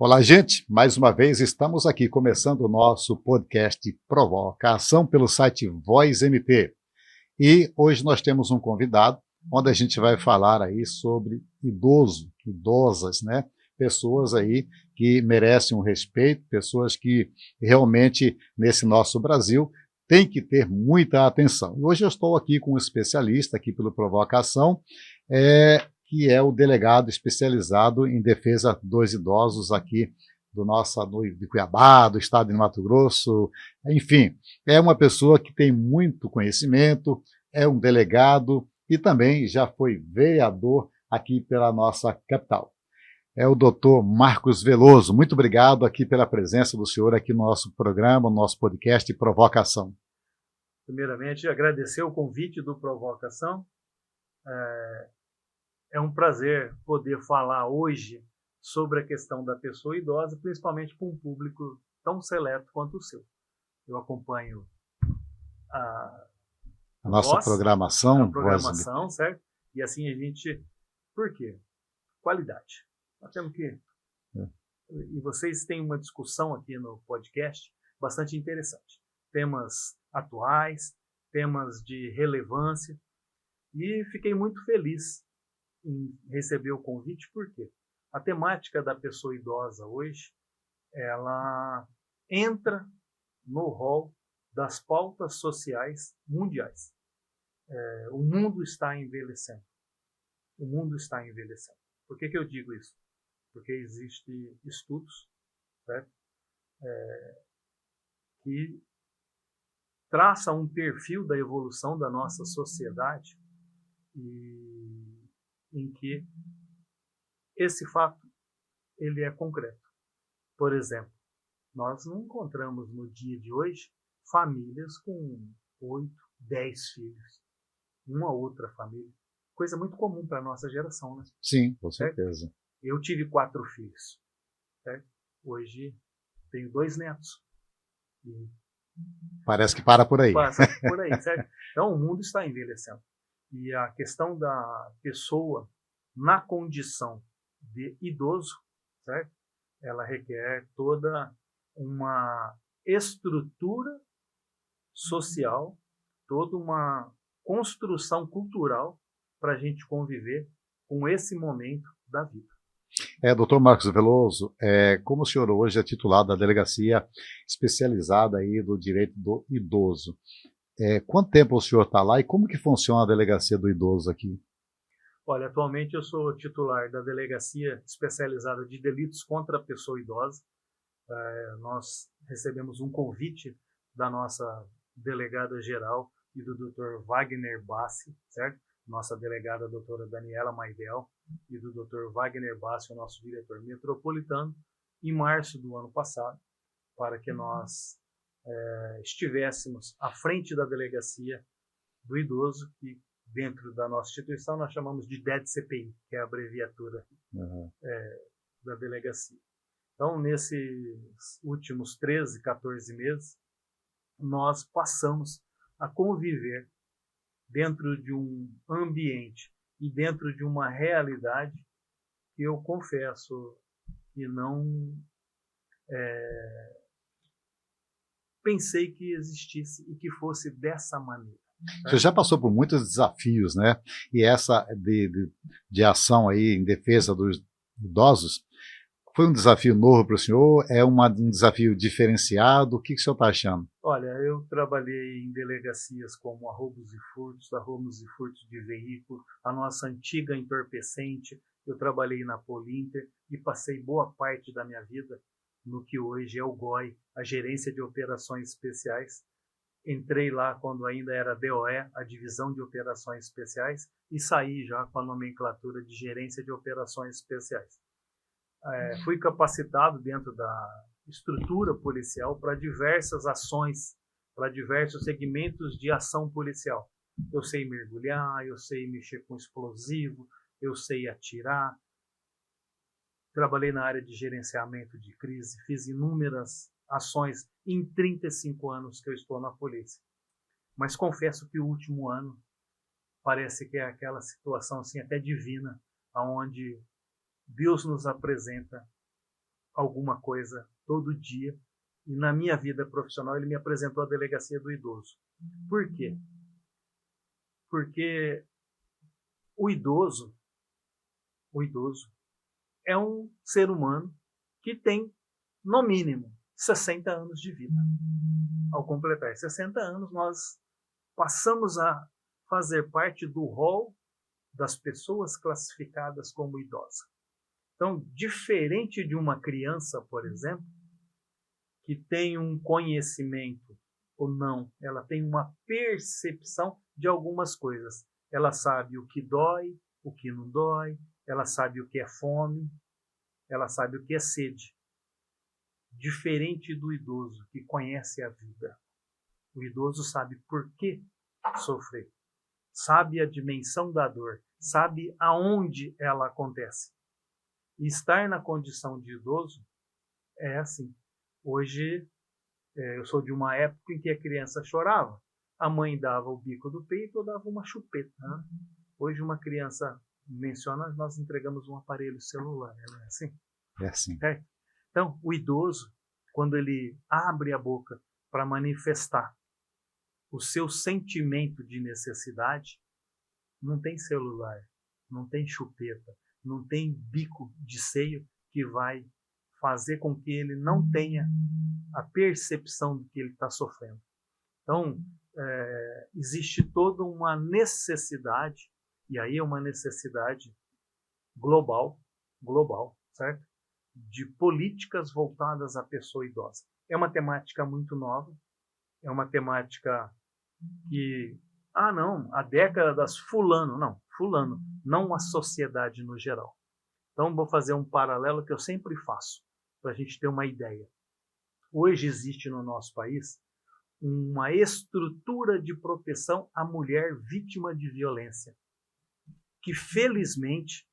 Olá, gente. Mais uma vez estamos aqui começando o nosso podcast Provocação pelo site Voz MT. E hoje nós temos um convidado, onde a gente vai falar aí sobre idosas, né? Pessoas aí que merecem um respeito, pessoas que realmente, nesse nosso Brasil, tem que ter muita atenção. E hoje eu estou aqui com um especialista aqui pelo Provocação, que é o delegado especializado em defesa dos idosos aqui de Cuiabá, do estado de Mato Grosso. Enfim, é uma pessoa que tem muito conhecimento, é um delegado e também já foi vereador aqui pela nossa capital. É o doutor Marcos Veloso. Muito obrigado aqui pela presença do senhor aqui no nosso programa, no nosso podcast Provocação. Primeiramente, agradecer o convite do Provocação. É um prazer poder falar hoje sobre a questão da pessoa idosa, principalmente para um público tão seleto quanto o seu. Eu acompanho a nossa programação, certo? E assim a gente... Por quê? Qualidade. Nós temos que... E vocês têm uma discussão aqui no podcast bastante interessante. Temas atuais, temas de relevância. E fiquei muito feliz em receber o convite, porque a temática da pessoa idosa hoje, ela entra no rol das pautas sociais mundiais. O mundo está envelhecendo. O mundo está envelhecendo. Por que eu digo isso? Porque existem estudos, certo? Que traçam um perfil da evolução da nossa sociedade e em que esse fato ele é concreto. Por exemplo, nós não encontramos no dia de hoje famílias com 8, 10 filhos. Uma outra família. Coisa muito comum para a nossa geração, né? Sim, com certeza. Certo? Eu tive 4 filhos. Certo? Hoje tenho 2 netos. E parece que para por aí. Passa por aí, certo? Então o mundo está envelhecendo. E a questão da pessoa na condição de idoso, certo? Ela requer toda uma estrutura social, toda uma construção cultural para a gente conviver com esse momento da vida. Doutor Marcos Veloso, como o senhor hoje é titular da delegacia especializada aí do direito do idoso, quanto tempo o senhor está lá e como que funciona a delegacia do idoso aqui? Olha, atualmente eu sou titular da delegacia especializada de delitos contra a pessoa idosa. Nós recebemos um convite da nossa delegada geral e do Dr. Wagner Bassi, certo? Nossa delegada, a doutora Daniela Maidel, e do Dr. Wagner Bassi, o nosso diretor metropolitano, em março do ano passado, para que nós estivéssemos à frente da delegacia do idoso, que dentro da nossa instituição nós chamamos de DED-CPI, que é a abreviatura da delegacia. Então, nesses últimos 13, 14 meses, nós passamos a conviver dentro de um ambiente e dentro de uma realidade que eu confesso que não pensei que existisse e que fosse dessa maneira. Você já passou por muitos desafios, né? E essa de ação aí em defesa dos idosos foi um desafio novo para o senhor? É um desafio diferenciado? O que o senhor está achando? Olha, eu trabalhei em delegacias como a roubos e furtos de veículo, a nossa antiga entorpecente. Eu trabalhei na Polinter e passei boa parte da minha vida no que hoje é o GOI, a Gerência de Operações Especiais. Entrei lá quando ainda era DOE, a Divisão de Operações Especiais, e saí já com a nomenclatura de Gerência de Operações Especiais. Fui capacitado dentro da estrutura policial para diversas ações, para diversos segmentos de ação policial. Eu sei mergulhar, eu sei mexer com explosivo, eu sei atirar. Trabalhei na área de gerenciamento de crise, fiz inúmeras ações em 35 anos que eu estou na polícia. Mas confesso que o último ano parece que é aquela situação assim até divina, onde Deus nos apresenta alguma coisa todo dia. E na minha vida profissional ele me apresentou a delegacia do idoso. Por quê? Porque o idoso é um ser humano que tem, no mínimo, 60 anos de vida. Ao completar 60 anos, nós passamos a fazer parte do rol das pessoas classificadas como idosa. Então, diferente de uma criança, por exemplo, que tem um conhecimento ou não, ela tem uma percepção de algumas coisas. Ela sabe o que dói, o que não dói, ela sabe o que é fome, ela sabe o que é sede. Diferente do idoso, que conhece a vida. O idoso sabe por que sofrer, sabe a dimensão da dor, sabe aonde ela acontece. E estar na condição de idoso é assim. Hoje, eu sou de uma época em que a criança chorava. A mãe dava o bico do peito ou dava uma chupeta. Né? Hoje, uma criança menciona, nós entregamos um aparelho celular. Não é assim? É assim. É. Então, o idoso, quando ele abre a boca para manifestar o seu sentimento de necessidade, não tem celular, não tem chupeta, não tem bico de seio que vai fazer com que ele não tenha a percepção do que ele está sofrendo. Então, existe toda uma necessidade, e aí é uma necessidade global, certo? De políticas voltadas à pessoa idosa. É uma temática muito nova, é uma temática que, não, a década das fulano, não a sociedade no geral. Então, vou fazer um paralelo que eu sempre faço, para a gente ter uma ideia. Hoje existe no nosso país uma estrutura de proteção à mulher vítima de violência, que felizmente,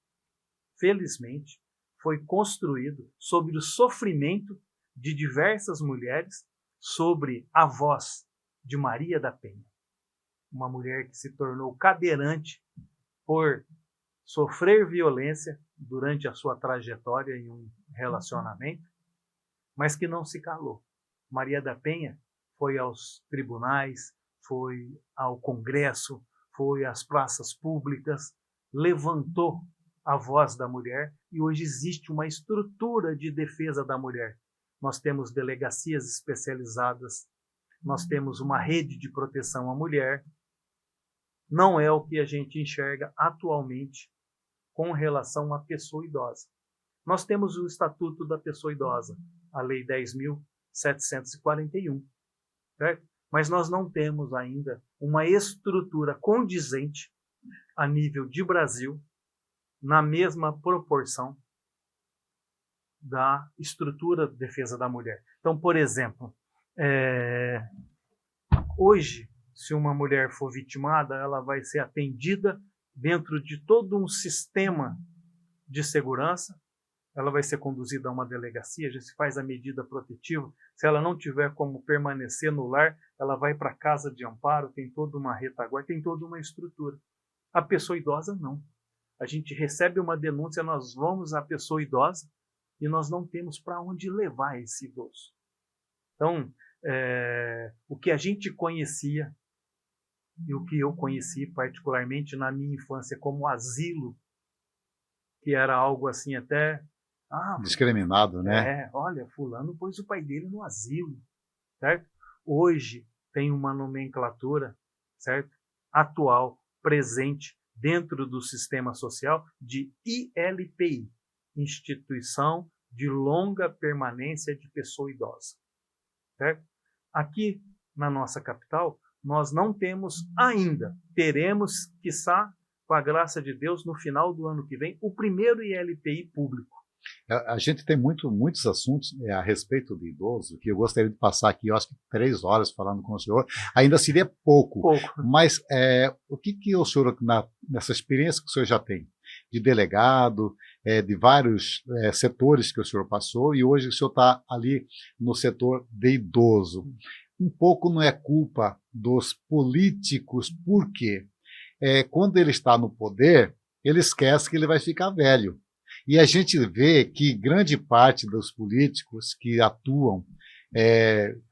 foi construído sobre o sofrimento de diversas mulheres, sobre a voz de Maria da Penha, uma mulher que se tornou cadeirante por sofrer violência durante a sua trajetória em um relacionamento, mas que não se calou. Maria da Penha foi aos tribunais, foi ao Congresso, foi às praças públicas, levantou a voz da mulher e hoje existe uma estrutura de defesa da mulher. Nós temos delegacias especializadas, nós temos uma rede de proteção à mulher. Não é o que a gente enxerga atualmente com relação à pessoa idosa. Nós temos o Estatuto da Pessoa Idosa, a Lei 10.741, certo? Mas nós não temos ainda uma estrutura condizente a nível de Brasil, na mesma proporção da estrutura de defesa da mulher. Então, por exemplo, hoje, se uma mulher for vitimada, ela vai ser atendida dentro de todo um sistema de segurança, ela vai ser conduzida a uma delegacia, já se faz a medida protetiva. Se ela não tiver como permanecer no lar, ela vai para a casa de amparo, tem toda uma retaguarda, tem toda uma estrutura. A pessoa idosa, não. A gente recebe uma denúncia, nós vamos à pessoa idosa e nós não temos para onde levar esse idoso. Então, o que a gente conhecia, e o que eu conheci particularmente na minha infância como asilo, que era algo assim até... discriminado, né? Olha, fulano pôs o pai dele no asilo, certo? Hoje tem uma nomenclatura, certo? Atual, presente, dentro do sistema social de ILPI, Instituição de Longa Permanência de Pessoa Idosa, certo? Aqui na nossa capital, nós não temos ainda, teremos, quiçá, com a graça de Deus, no final do ano que vem, o primeiro ILPI público. A gente tem muitos assuntos a respeito do idoso, que eu gostaria de passar aqui, eu acho que 3 horas falando com o senhor, ainda seria pouco. Mas o que o senhor, nessa experiência que o senhor já tem, de delegado, de vários setores que o senhor passou, e hoje o senhor está ali no setor de idoso, um pouco não é culpa dos políticos, porque quando ele está no poder, ele esquece que ele vai ficar velho. E a gente vê que grande parte dos políticos que atuam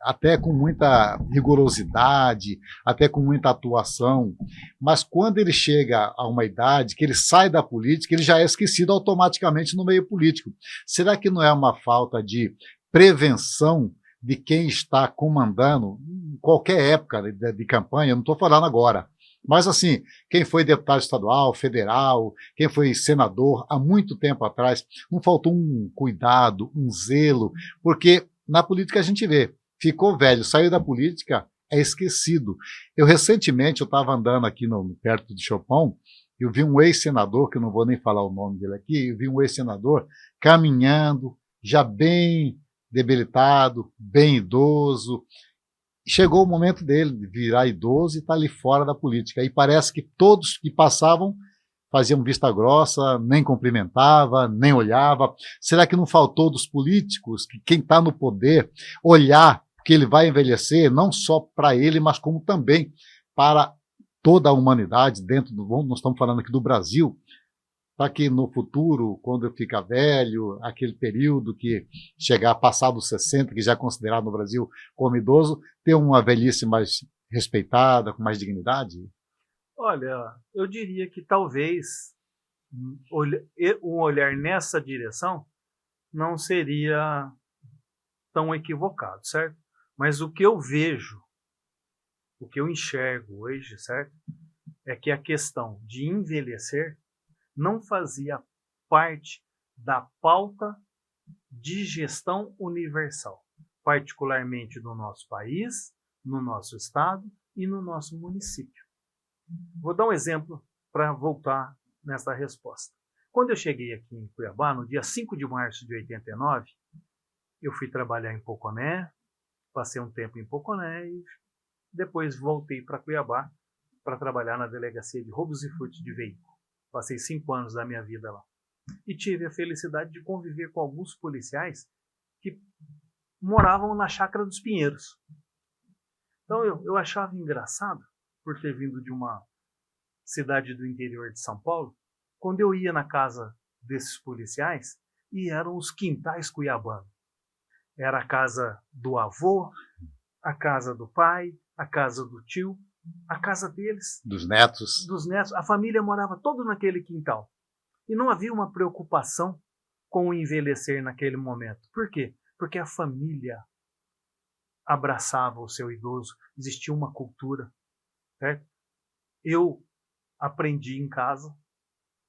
até com muita rigorosidade, até com muita atuação, mas quando ele chega a uma idade que ele sai da política, ele já é esquecido automaticamente no meio político. Será que não é uma falta de prevenção de quem está comandando em qualquer época de campanha? Eu não estou falando agora, mas assim, quem foi deputado estadual, federal, quem foi senador há muito tempo atrás, não faltou um cuidado, um zelo, porque na política a gente vê, ficou velho, saiu da política, é esquecido. Recentemente, eu estava andando aqui perto de Chopin, eu vi um ex-senador, que eu não vou nem falar o nome dele aqui, eu vi um ex-senador caminhando, já bem debilitado, bem idoso. Chegou o momento dele de virar idoso e estar ali fora da política. E parece que todos que passavam faziam vista grossa, nem cumprimentava, nem olhava. Será que não faltou dos políticos, que quem está no poder, olhar que ele vai envelhecer, não só para ele, mas como também para toda a humanidade, nós estamos falando aqui do Brasil, para que no futuro, quando eu ficar velho, aquele período que chegar passado dos 60, que já é considerado no Brasil como idoso, ter uma velhice mais respeitada, com mais dignidade? Olha, eu diria que talvez um olhar nessa direção não seria tão equivocado, certo? Mas o que eu vejo, o que eu enxergo hoje, certo? É que a questão de envelhecer não fazia parte da pauta de gestão universal, particularmente no nosso país, no nosso estado e no nosso município. Vou dar um exemplo para voltar nessa resposta. Quando eu cheguei aqui em Cuiabá, no dia 5 de março de 89, eu fui trabalhar em Poconé, passei um tempo em Poconé e depois voltei para Cuiabá para trabalhar na Delegacia de Roubos e Furtos de Veículo. Passei 5 anos da minha vida lá. E tive a felicidade de conviver com alguns policiais que moravam na Chácara dos Pinheiros. Então eu achava engraçado, por ter vindo de uma cidade do interior de São Paulo, quando eu ia na casa desses policiais, e eram os quintais cuiabanos. Era a casa do avô, a casa do pai, a casa do tio, a casa deles. Dos netos. Dos netos. A família morava todo naquele quintal. E não havia uma preocupação com o envelhecer naquele momento. Por quê? Porque a família abraçava o seu idoso, existia uma cultura. Certo? Eu aprendi em casa,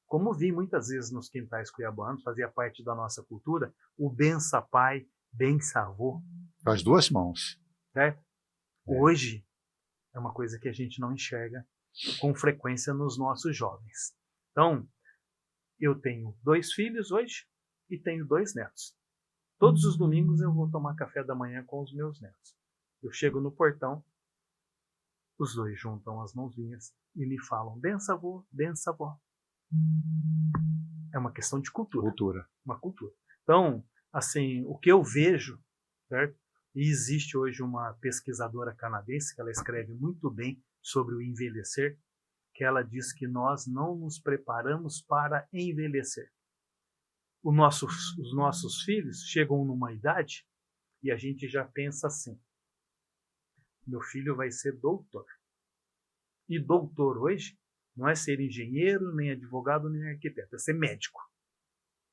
como vi muitas vezes nos quintais cuiabanos, fazia parte da nossa cultura, o bença pai, bença avô. Com as duas mãos. Certo? Hoje é uma coisa que a gente não enxerga com frequência nos nossos jovens. Então, eu tenho 2 filhos hoje e tenho 2 netos. Todos os domingos eu vou tomar café da manhã com os meus netos. Eu chego no portão, os 2 juntam as mãozinhas e me falam, bença avô, bença avó. É uma questão de cultura. Uma cultura. Então, assim, o que eu vejo, certo? E existe hoje uma pesquisadora canadense que ela escreve muito bem sobre o envelhecer, que ela diz que nós não nos preparamos para envelhecer. Os nossos filhos chegam numa idade e a gente já pensa assim, meu filho vai ser doutor. E doutor hoje não é ser engenheiro, nem advogado, nem arquiteto, é ser médico.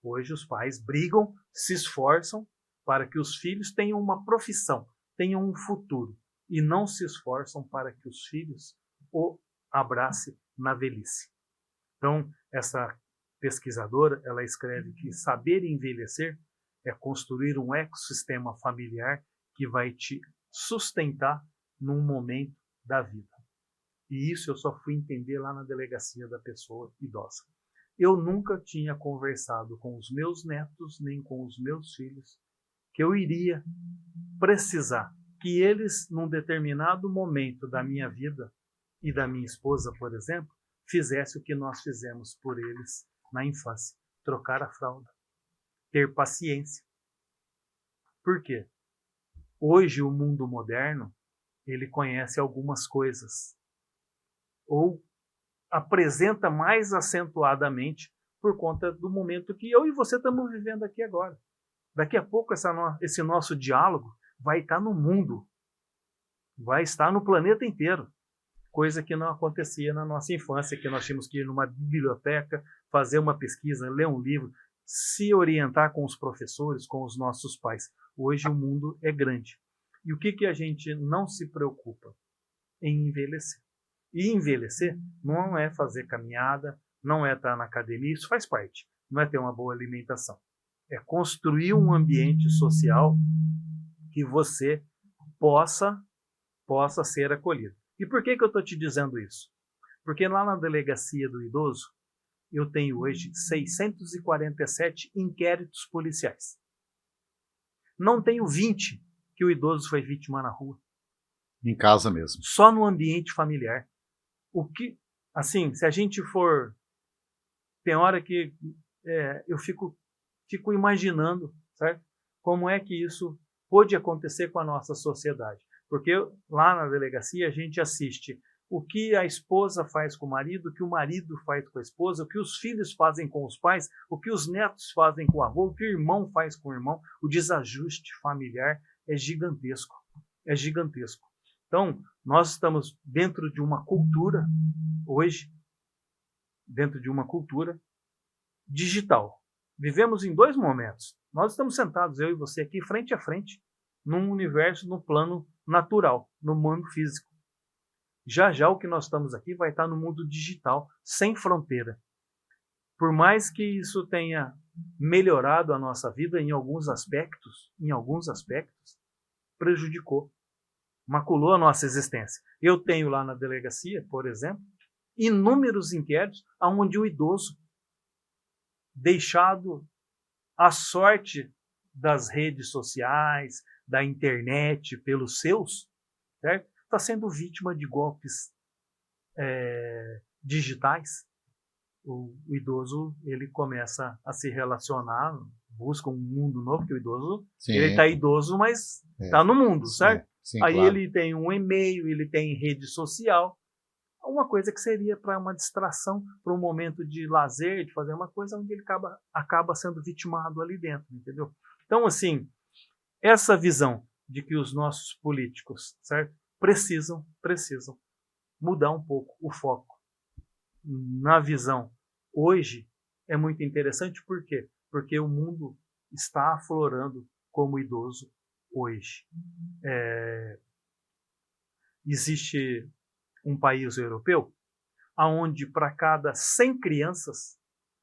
Hoje os pais brigam, se esforçam para que os filhos tenham uma profissão, tenham um futuro, e não se esforçam para que os filhos o abracem na velhice. Então, essa pesquisadora, ela escreve que saber envelhecer é construir um ecossistema familiar que vai te sustentar num momento da vida. E isso eu só fui entender lá na delegacia da pessoa idosa. Eu nunca tinha conversado com os meus netos, nem com os meus filhos, que eu iria precisar que eles, num determinado momento da minha vida e da minha esposa, por exemplo, fizessem o que nós fizemos por eles na infância, trocar a fralda, ter paciência. Por quê? Hoje o mundo moderno, ele conhece algumas coisas, ou apresenta mais acentuadamente por conta do momento que eu e você estamos vivendo aqui agora. Daqui a pouco esse nosso diálogo vai estar no mundo, vai estar no planeta inteiro, coisa que não acontecia na nossa infância, que nós tínhamos que ir numa biblioteca, fazer uma pesquisa, ler um livro, se orientar com os professores, com os nossos pais. Hoje o mundo é grande. E o que a gente não se preocupa? Em envelhecer. E envelhecer não é fazer caminhada, não é estar na academia, isso faz parte. Não é ter uma boa alimentação. É construir um ambiente social que você possa ser acolhido. E por que eu estou te dizendo isso? Porque lá na delegacia do idoso, eu tenho hoje 647 inquéritos policiais. Não tenho 20 que o idoso foi vítima na rua. Em casa mesmo. Só no ambiente familiar. O que, assim, se a gente for... Tem hora que eu fico imaginando, certo? Como é que isso pode acontecer com a nossa sociedade. Porque lá na delegacia a gente assiste o que a esposa faz com o marido marido faz com a esposa, o que os filhos fazem com os pais, o que os netos fazem com o avô, o que o irmão faz com o irmão. O desajuste familiar é gigantesco. É gigantesco. Então, nós estamos dentro de uma cultura, hoje, dentro de uma cultura digital. Vivemos em 2 momentos. Nós estamos sentados, eu e você, aqui, frente a frente, num universo, no plano natural, no mundo físico. Já já o que nós estamos aqui vai estar no mundo digital, sem fronteira. Por mais que isso tenha melhorado a nossa vida em alguns aspectos, prejudicou, maculou a nossa existência. Eu tenho lá na delegacia, por exemplo, inúmeros inquéritos onde o idoso, deixado à sorte das redes sociais, da internet, pelos seus, certo? Está sendo vítima de golpes digitais. O idoso, ele começa a se relacionar, busca um mundo novo, porque o idoso, sim, ele está idoso, mas está no mundo, certo? Sim, aí claro. Ele tem um e-mail, ele tem rede social, uma coisa que seria para uma distração, para um momento de lazer, de fazer uma coisa onde ele acaba sendo vitimado ali dentro, entendeu? Então, assim, essa visão de que os nossos políticos, certo, precisam mudar um pouco o foco na visão. Hoje é muito interessante, por quê? Porque o mundo está aflorando como idoso hoje. Existe um país europeu onde para cada 100 crianças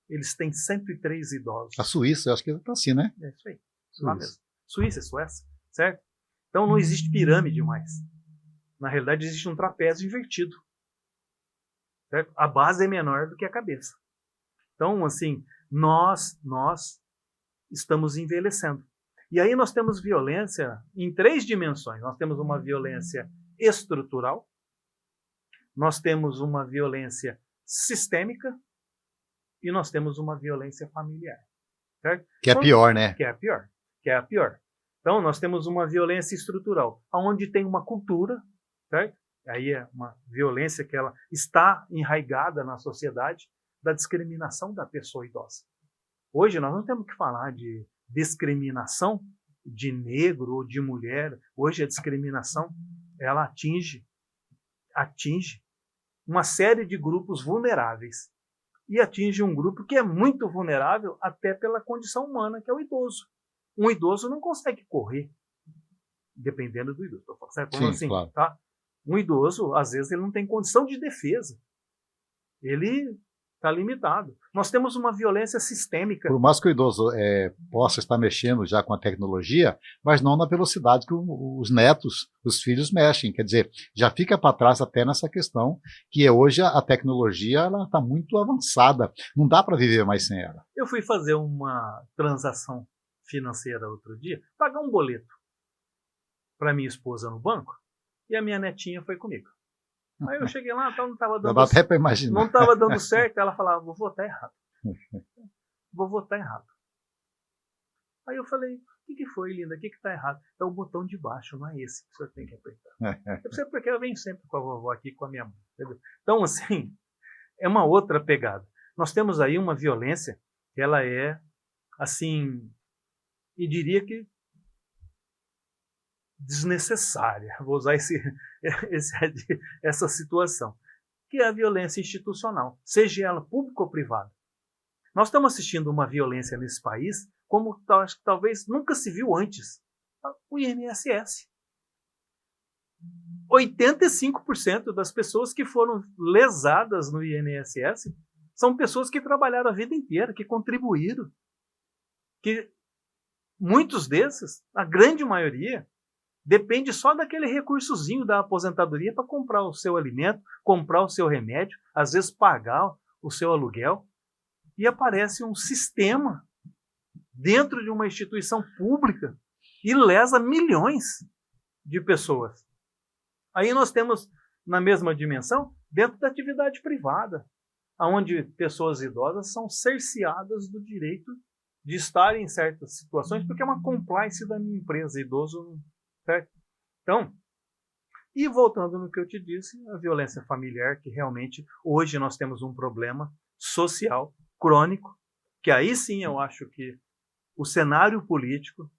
eles têm 103 idosos. A Suíça, eu acho que está assim, né? É isso aí, lá mesmo. Suíça e Suécia, certo? Então não existe pirâmide mais. Na realidade existe um trapézio invertido. Certo? A base é menor do que a cabeça. Então, assim, nós estamos envelhecendo. E aí nós temos violência em 3 dimensões. Nós temos uma violência estrutural, nós temos uma violência sistêmica e nós temos uma violência familiar. Certo? Que é pior, né? Que é a pior. Então, nós temos uma violência estrutural, onde tem uma cultura, certo? Aí é uma violência que ela está enraizada na sociedade, da discriminação da pessoa idosa. Hoje nós não temos que falar de discriminação de negro ou de mulher. Hoje a discriminação ela atinge uma série de grupos vulneráveis. E atinge um grupo que é muito vulnerável até pela condição humana, que é o idoso. Um idoso não consegue correr, dependendo do idoso. Certo? Sim, assim, claro. Tá? Um idoso, às vezes, ele não tem condição de defesa. Ele está limitado. Nós temos uma violência sistêmica. Por mais que o idoso possa estar mexendo já com a tecnologia, mas não na velocidade que os netos, os filhos mexem. Quer dizer, já fica para trás até nessa questão, que hoje a tecnologia está muito avançada. Não dá para viver mais sem ela. Eu fui fazer uma transação financeira outro dia, pagar um boleto para minha esposa no banco, e a minha netinha foi comigo. Aí eu cheguei lá, não estava dando, não estava dando certo. Ela falava, vou votar errado. Vou votar errado. Aí eu falei, o que foi, linda? O que está errado? É o botão de baixo, não é esse que o senhor tem que apertar. Eu sei porque eu venho sempre com a vovó aqui, com a minha mãe. Entendeu? Então, assim, é uma outra pegada. Nós temos aí uma violência que ela é, assim, e diria que desnecessária. Vou usar essa situação, que é a violência institucional, seja ela pública ou privada. Nós estamos assistindo uma violência nesse país como acho que talvez nunca se viu antes. O INSS. 85% das pessoas que foram lesadas no INSS são pessoas que trabalharam a vida inteira, que contribuíram, que muitos desses, a grande maioria, depende só daquele recursozinho da aposentadoria para comprar o seu alimento, comprar o seu remédio, às vezes pagar o seu aluguel. E aparece um sistema dentro de uma instituição pública e lesa milhões de pessoas. Aí nós temos, na mesma dimensão, dentro da atividade privada, onde pessoas idosas são cerceadas do direito de estar em certas situações, porque é uma compliance da minha empresa, idoso, certo? Então, e voltando no que eu te disse, a violência familiar, que realmente hoje nós temos um problema social crônico, que aí sim eu acho que o cenário político,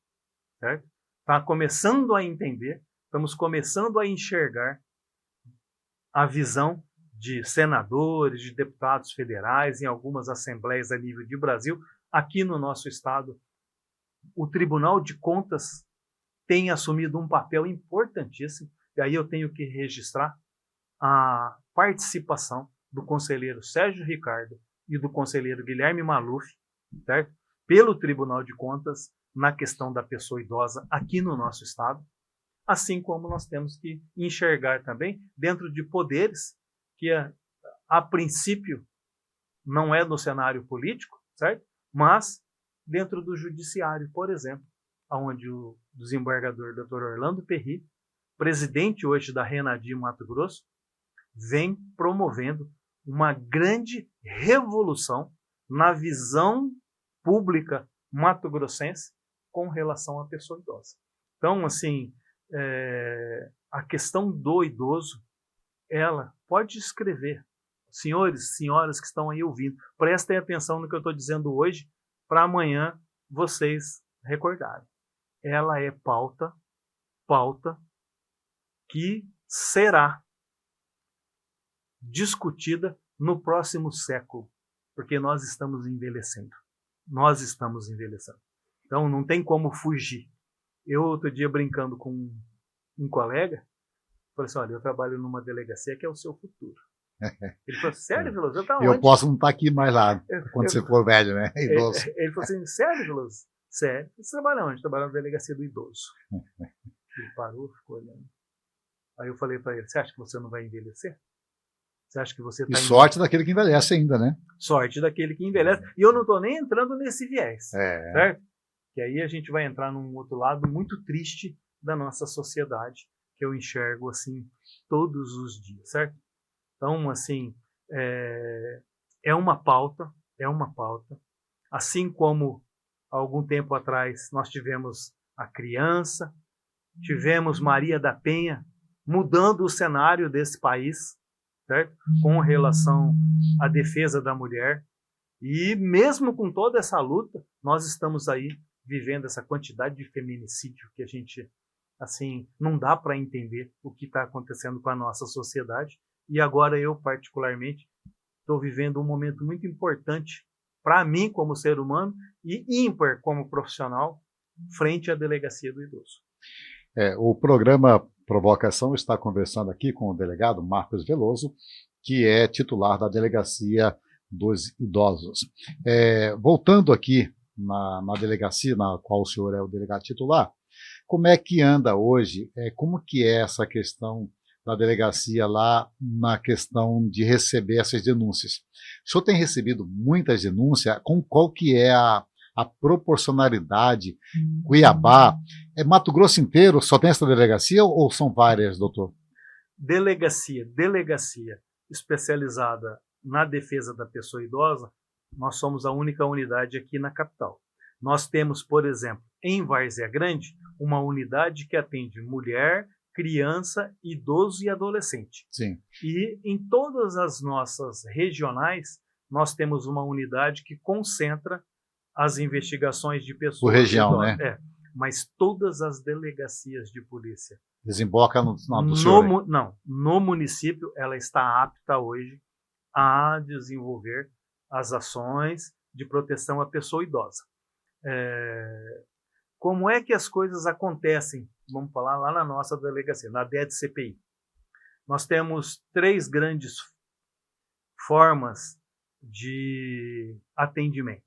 certo, está começando a entender, estamos começando a enxergar a visão de senadores, de deputados federais, em algumas assembleias a nível de Brasil. Aqui no nosso estado, o Tribunal de Contas tem assumido um papel importantíssimo, e aí eu tenho que registrar a participação do conselheiro Sérgio Ricardo e do conselheiro Guilherme Maluf, certo? Pelo Tribunal de Contas na questão da pessoa idosa aqui no nosso estado, assim como nós temos que enxergar também dentro de poderes que a princípio não é no cenário político, certo? Mas dentro do judiciário, por exemplo, onde o desembargador Dr. Orlando Perry, presidente hoje da Renadim Mato Grosso, vem promovendo uma grande revolução na visão pública mato-grossense com relação à pessoa idosa. Então, assim, a questão do idoso, ela pode escrever. Senhores, senhoras que estão aí ouvindo, prestem atenção no que eu estou dizendo hoje, para amanhã vocês recordarem. Ela é pauta que será discutida no próximo século, porque nós estamos envelhecendo. Nós estamos envelhecendo. Então não tem como fugir. Eu, outro dia, brincando com um colega, falei assim, olha, eu trabalho numa delegacia que é o seu futuro. Ele falou, sério, Veloso? Eu, tá onde? Eu posso não estar aqui mais lá, quando você for velho, né? Idoso. Ele falou assim, sério, Veloso? Sério. Você trabalha onde? Trabalha na delegacia do idoso. Ele parou, ficou olhando. Aí eu falei para ele, você acha que você não vai envelhecer? Você acha que você tá E sorte daquele que envelhece ainda, né? Sorte daquele que envelhece. E eu não estou nem entrando nesse viés, certo? Que aí a gente vai entrar num outro lado muito triste da nossa sociedade, que eu enxergo assim todos os dias, certo? Então, assim, é uma pauta, assim como há algum tempo atrás nós tivemos a criança, tivemos Maria da Penha mudando o cenário desse país, certo? Com relação à defesa da mulher. E mesmo com toda essa luta, nós estamos aí vivendo essa quantidade de feminicídio que a gente, assim, não dá para entender o que está acontecendo com a nossa sociedade. E agora eu, particularmente, estou vivendo um momento muito importante para mim como ser humano e ímpar como profissional frente à delegacia do idoso. O programa Provocação está conversando aqui com o delegado Marcos Veloso, que é titular da Delegacia dos Idosos. Voltando aqui na delegacia, na qual o senhor é o delegado titular, como é que anda hoje, como que é essa questão da delegacia lá na questão de receber essas denúncias? O senhor tem recebido muitas denúncias? Qual que é a proporcionalidade? Cuiabá, Mato Grosso inteiro só tem essa delegacia ou são várias, doutor? Delegacia especializada na defesa da pessoa idosa, nós somos a única unidade aqui na capital. Nós temos, por exemplo, em Várzea Grande, uma unidade que atende mulher, criança, idoso e adolescente. Sim. E em todas as nossas regionais, nós temos uma unidade que concentra as investigações de pessoas. Por região, né? Mas todas as delegacias de polícia. Desemboca no senhor. No município, ela está apta hoje a desenvolver as ações de proteção à pessoa idosa. Como é que as coisas acontecem? Vamos falar lá na nossa delegacia, na DED-CPI. Nós temos 3 grandes formas de atendimento.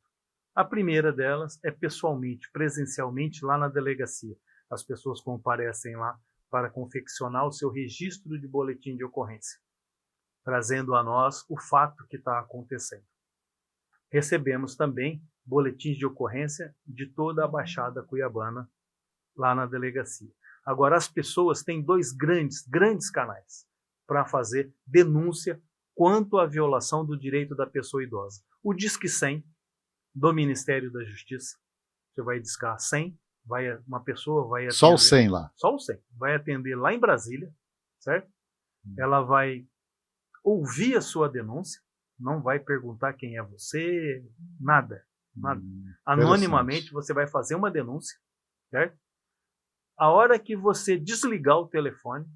A primeira delas é pessoalmente, presencialmente, lá na delegacia. As pessoas comparecem lá para confeccionar o seu registro de boletim de ocorrência, trazendo a nós o fato que está acontecendo. Recebemos também boletins de ocorrência de toda a Baixada Cuiabana lá na delegacia. Agora, as pessoas têm 2 grandes canais para fazer denúncia quanto à violação do direito da pessoa idosa. O Disque 100 do Ministério da Justiça. Você vai discar 100, uma pessoa vai atender... Só o 100 lá. Só o 100. Vai atender lá em Brasília, certo? Ela vai ouvir a sua denúncia, não vai perguntar quem é você, nada. Anonimamente você vai fazer uma denúncia, certo? A hora que você desligar o telefone,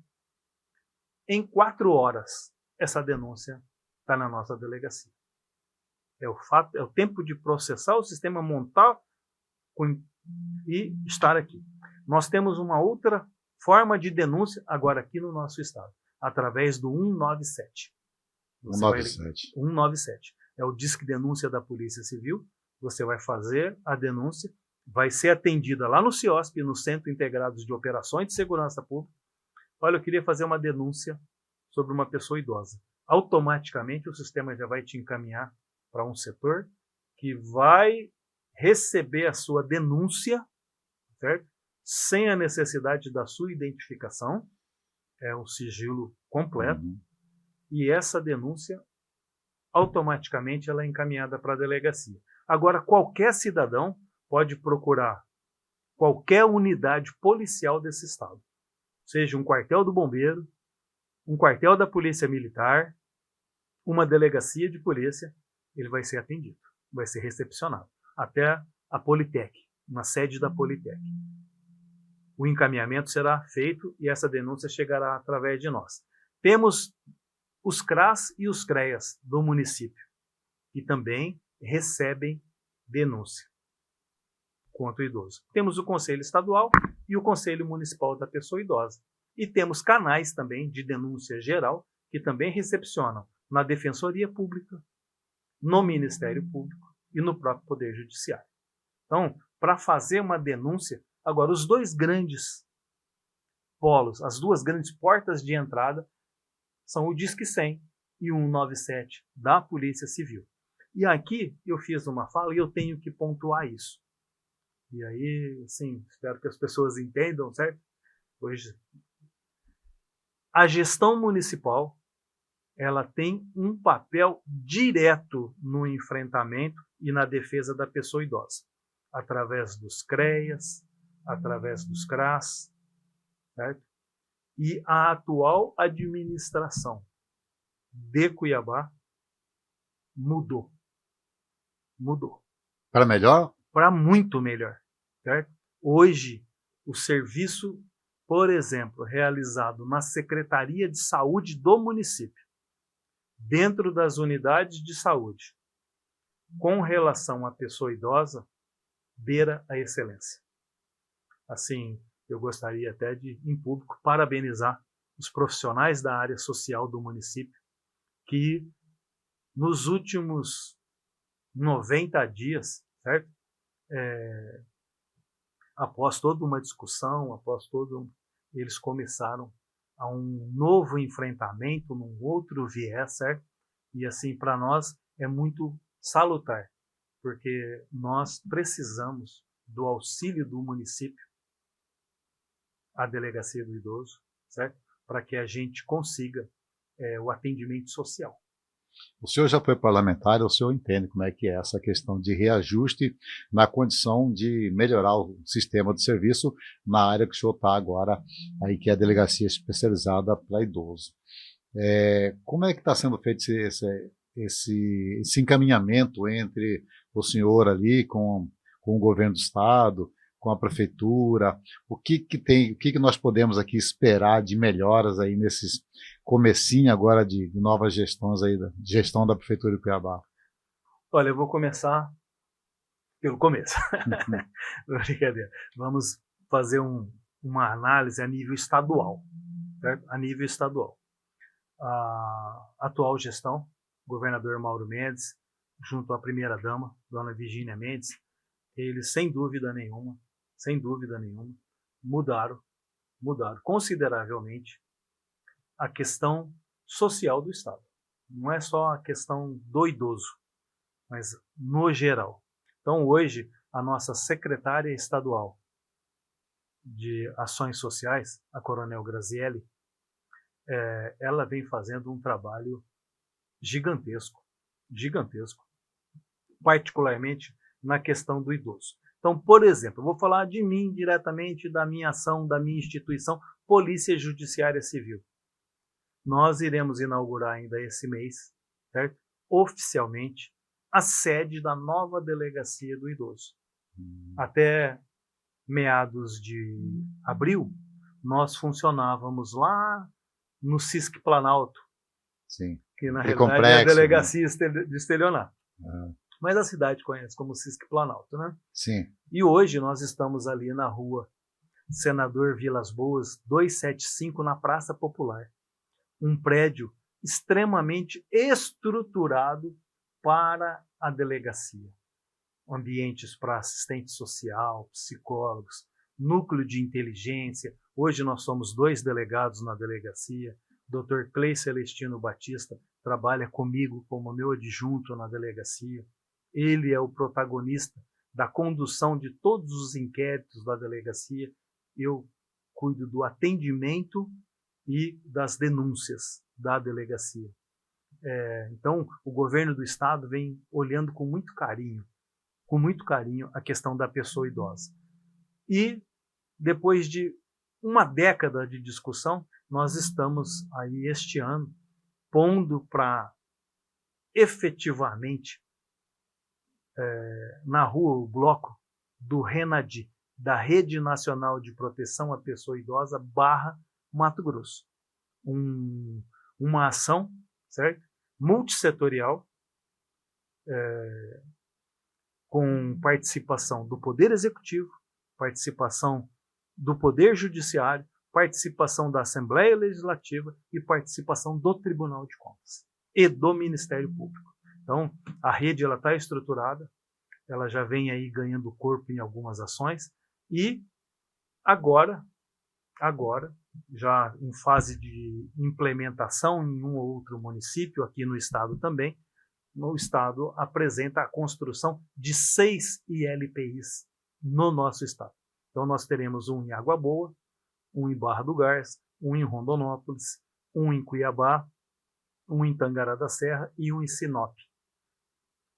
em 4 horas, essa denúncia está na nossa delegacia. É o tempo de processar o sistema, montar e estar aqui. Nós temos uma outra forma de denúncia agora aqui no nosso estado, através do 197. 197. É o Disque Denúncia da Polícia Civil. Você vai fazer a denúncia, vai ser atendida lá no CIOSP, no Centro Integrado de Operações de Segurança Pública. Olha, eu queria fazer uma denúncia sobre uma pessoa idosa. Automaticamente o sistema já vai te encaminhar para um setor que vai receber a sua denúncia, certo? Sem a necessidade da sua identificação, é um sigilo completo, e essa denúncia automaticamente ela é encaminhada para a delegacia. Agora, qualquer cidadão pode procurar qualquer unidade policial desse estado, seja um quartel do bombeiro, um quartel da polícia militar, uma delegacia de polícia, ele vai ser atendido, vai ser recepcionado, até a Politec, na sede da Politec. O encaminhamento será feito e essa denúncia chegará através de nós. Temos os CRAS e os CREAS do município, que também recebem denúncia contra o idoso. Temos o Conselho Estadual e o Conselho Municipal da Pessoa Idosa. E temos canais também de denúncia geral, que também recepcionam na Defensoria Pública, no Ministério Público e no próprio Poder Judiciário. Então, para fazer uma denúncia, agora, os 2 grandes polos, as 2 grandes portas de entrada, são o Disque 100 e o 197 da Polícia Civil. E aqui eu fiz uma fala e eu tenho que pontuar isso. E aí, assim, espero que as pessoas entendam, certo? Hoje, a gestão municipal, ela tem um papel direto no enfrentamento e na defesa da pessoa idosa, através dos CREAS, através dos CRAS, certo? E a atual administração de Cuiabá mudou. Para melhor? Para muito melhor, certo? Hoje, o serviço, por exemplo, realizado na Secretaria de Saúde do município, dentro das unidades de saúde, com relação à pessoa idosa, beira a excelência. Assim, eu gostaria até de, em público, parabenizar os profissionais da área social do município, que nos últimos 90 dias, certo? Após toda uma discussão, eles começaram a um novo enfrentamento, num outro viés, certo? E assim, para nós é muito salutar, porque nós precisamos do auxílio do município, a Delegacia do Idoso, certo? Para que a gente consiga o atendimento social. O senhor já foi parlamentar, o senhor entende como é que é essa questão de reajuste na condição de melhorar o sistema de serviço na área que o senhor está agora, aí que é a delegacia especializada para idoso. Como é que está sendo feito esse encaminhamento entre o senhor ali com o governo do estado, com a prefeitura, o que nós podemos aqui esperar de melhoras aí nesses comecinho agora de novas gestões aí, de gestão da prefeitura de Cuiabá? Olha, eu vou começar pelo começo. Brincadeira. Vamos fazer uma análise a nível estadual, certo? A nível estadual. A atual gestão, governador Mauro Mendes, junto à primeira-dama, dona Virgínia Mendes, eles, sem dúvida nenhuma, mudaram consideravelmente a questão social do Estado. Não é só a questão do idoso, mas no geral. Então, hoje, a nossa secretária estadual de Ações Sociais, a Coronel Grazielli, ela vem fazendo um trabalho gigantesco, particularmente na questão do idoso. Então, por exemplo, eu vou falar de mim diretamente, da minha ação, da minha instituição, Polícia Judiciária Civil. Nós iremos inaugurar ainda esse mês, certo? Oficialmente, a sede da nova Delegacia do Idoso. Até meados de abril, nós funcionávamos lá no CISC Planalto, Sim. que na Aquele realidade complexo, é a Delegacia de Estelionato. Ah, Mas a cidade conhece como CISC Planalto, né? sim. E hoje nós estamos ali na rua Senador Vilas Boas, 275, na Praça Popular. Um prédio extremamente estruturado para a delegacia. Ambientes para assistente social, psicólogos, núcleo de inteligência. Hoje nós somos 2 delegados na delegacia. Dr. Clei Celestino Batista trabalha comigo como meu adjunto na delegacia. Ele é o protagonista da condução de todos os inquéritos da delegacia. Eu cuido do atendimento e das denúncias da delegacia. Então, o governo do estado vem olhando com muito carinho a questão da pessoa idosa. E, depois de uma década de discussão, nós estamos aí este ano pondo para efetivamente na rua o bloco do RENADI, da Rede Nacional de Proteção à Pessoa Idosa / Mato Grosso. Uma ação, certo? Multissetorial, com participação do Poder Executivo, participação do Poder Judiciário, participação da Assembleia Legislativa e participação do Tribunal de Contas e do Ministério Público. Então, a rede está estruturada, ela já vem aí ganhando corpo em algumas ações e agora, já em fase de implementação em um ou outro município, aqui no estado também, no estado apresenta a construção de 6 ILPIs no nosso estado. Então nós teremos um em Água Boa, um em Barra do Garça, um em Rondonópolis, um em Cuiabá, um em Tangará da Serra e um em Sinop,